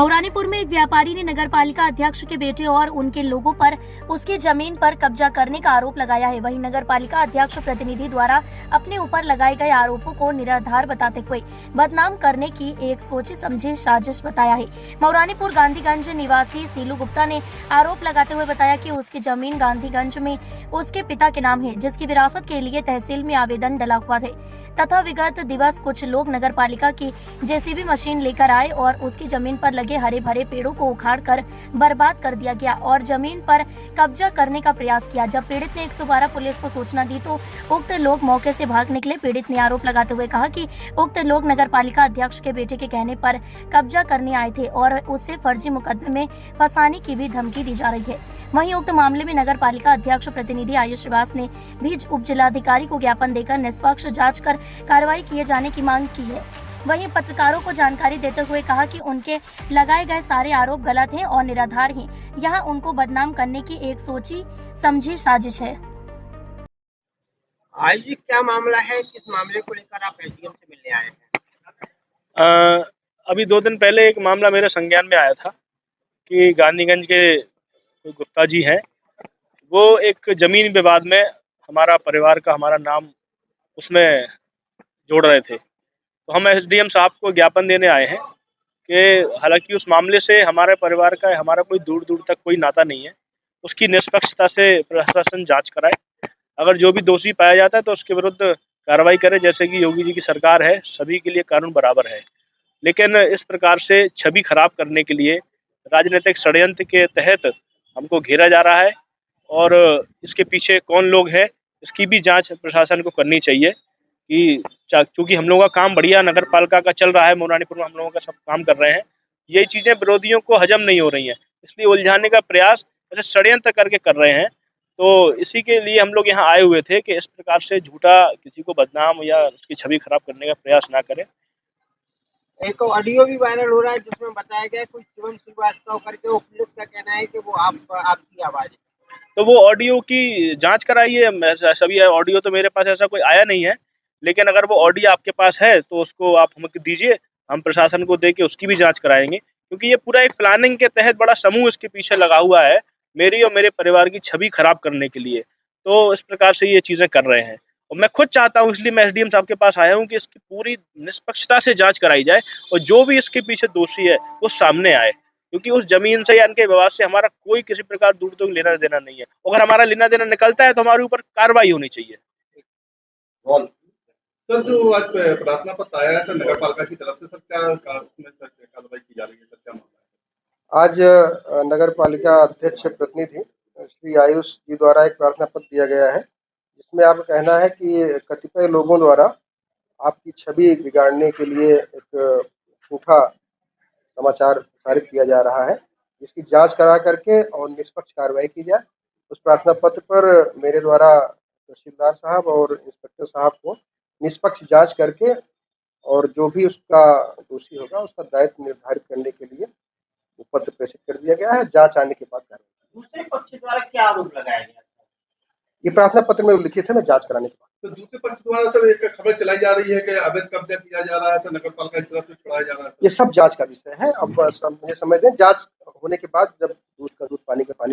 मऊरानीपुर में एक व्यापारी ने नगरपालिका अध्यक्ष के बेटे और उनके लोगों पर उसकी जमीन पर कब्जा करने का आरोप लगाया है। वहीं नगरपालिका अध्यक्ष प्रतिनिधि द्वारा अपने ऊपर लगाए गए आरोपों को निराधार बताते हुए बदनाम करने की एक सोची समझी साजिश बताया है। मऊरानीपुर गांधीगंज निवासी सीलू गुप्ता ने आरोप लगाते हुए बताया कि उसकी जमीन गांधीगंज में उसके पिता के नाम है, जिसकी विरासत के लिए तहसील में आवेदन डला हुआ थे तथा विगत दिवस कुछ लोग नगरपालिका की जेसीबी मशीन लेकर आए और उसकी जमीन पर लगे हरे भरे पेड़ों को उखाड़कर बर्बाद कर दिया गया और जमीन पर कब्जा करने का प्रयास किया। जब पीड़ित ने 112 पुलिस को सूचना दी तो उक्त लोग मौके से भाग निकले। पीड़ित ने आरोप लगाते हुए कहा कि उक्त लोग नगरपालिका अध्यक्ष के बेटे के कहने पर कब्जा करने आए थे और उससे फर्जी मुकदमे में फंसाने की भी धमकी दी जा रही है। वहीं उक्त मामले में नगरपालिका अध्यक्ष प्रतिनिधि आयुष श्रीवास ने भी उप जिलाधिकारी को ज्ञापन देकर निष्पक्ष जांच कर कार्रवाई किए जाने की मांग की है। वहीं पत्रकारों को जानकारी देते हुए कहा कि उनके लगाए गए सारे आरोप गलत हैं और निराधार हैं। यहां उनको बदनाम करने की एक सोची समझी साजिश है। आज क्या मामला है, किस मामले को लेकर आप एसडीएम से मिलने आए हैं? अभी 2 दिन पहले एक मामला मेरे संज्ञान में आया था कि गांधीगंज के गुप्ता जी हैं, वो एक जमीन विवाद में हमारा परिवार का हमारा नाम उसमें जोड़ रहे थे। तो हम एसडीएम साहब को ज्ञापन देने आए हैं कि हालांकि उस मामले से हमारे परिवार का हमारा कोई दूर दूर तक कोई नाता नहीं है, उसकी निष्पक्षता से प्रशासन जांच कराए। अगर जो भी दोषी पाया जाता है तो उसके विरुद्ध कार्रवाई करे, जैसे कि योगी जी की सरकार है, सभी के लिए कानून बराबर है। लेकिन इस प्रकार से छवि खराब करने के लिए राजनीतिक षड्यंत्र के तहत हमको घेरा जा रहा है और इसके पीछे कौन लोग हैं इसकी भी जांच प्रशासन को करनी चाहिए कि क्योंकि हम लोगों का काम बढ़िया नगर पालिका का चल रहा है, मऊरानीपुर में हम लोगों का सब काम कर रहे हैं, यही चीज़ें विरोधियों को हजम नहीं हो रही हैं, इसलिए उलझाने का प्रयास ऐसे षड्यंत्र करके कर रहे हैं। तो इसी के लिए हम लोग यहाँ आए हुए थे कि इस प्रकार से झूठा किसी को बदनाम या उसकी छवि खराब करने का प्रयास ना करें। एक ऑडियो भी वायरल हो रहा है जिसमें बताया गया कुछ शिवम श्रीवास्तव करके उपयुक्त का कहना है कि वो आपकी आवाज है। तो वो ऑडियो की जांच कराइए। सभी ऑडियो तो मेरे पास ऐसा कोई आया नहीं है, लेकिन अगर वो ऑडियो आपके पास है तो उसको आप हमको दीजिए, हम प्रशासन को दे के उसकी भी जांच कराएंगे, क्योंकि ये पूरा एक प्लानिंग के तहत बड़ा समूह इसके पीछे लगा हुआ है मेरी और मेरे परिवार की छवि खराब करने के लिए। तो इस प्रकार से ये चीज़ें कर रहे हैं और मैं खुद चाहता हूँ, इसलिए मैं एसडीएम साहब के पास आया हूँ कि इसकी पूरी निष्पक्षता से जाँच कराई जाए और जो भी इसके पीछे दोषी है वो सामने आए, क्योंकि उस जमीन से या इनके विवाद से हमारा कोई किसी प्रकार दूर तक लेना देना नहीं है। अगर हमारा लेना देना निकलता है तो हमारे ऊपर कार्रवाई होनी चाहिए। सर, जो आज प्रार्थना पत्र आया है नगर पालिका की तरफ से, सर क्या कार्रवाई की जा रही है, सर क्या मामला है? आज नगर पालिका अध्यक्ष प्रतिनिधि श्री आयुष जी द्वारा एक प्रार्थना पत्र दिया गया है, जिसमें आपका कहना है कि कतिपय लोगों द्वारा आपकी छवि बिगाड़ने के लिए एक झूठा समाचार प्रसारित किया जा रहा है, जिसकी जांच करा करके और निष्पक्ष कार्रवाई की जाए। उस प्रार्थना पत्र पर मेरे द्वारा तहसीलदार साहब और इंस्पेक्टर साहब को निष्पक्ष जांच करके और जो भी उसका दोषी होगा उसका दायित्व निर्धारित करने के लिए वो पत्र प्रेषित कर दिया गया है। जांच आने के बाद कार्रवाई। दूसरे पक्ष द्वारा क्या आरोप लगाया गया? ये प्रार्थना पत्र में उल्लिखित है, मैं जांच कराने के बाद। तो दूसरे पक्ष द्वारा सर एक खबर चलाई जा रही है कि अवैध कब्जा किया जा रहा है, तो नगर पालिका की तरफ से छुड़ाया जा रहा है। ये सब जांच का विषय है। अब मुझे समझ लें, जांच होने के बाद जब दूध का दूध पानी का पानी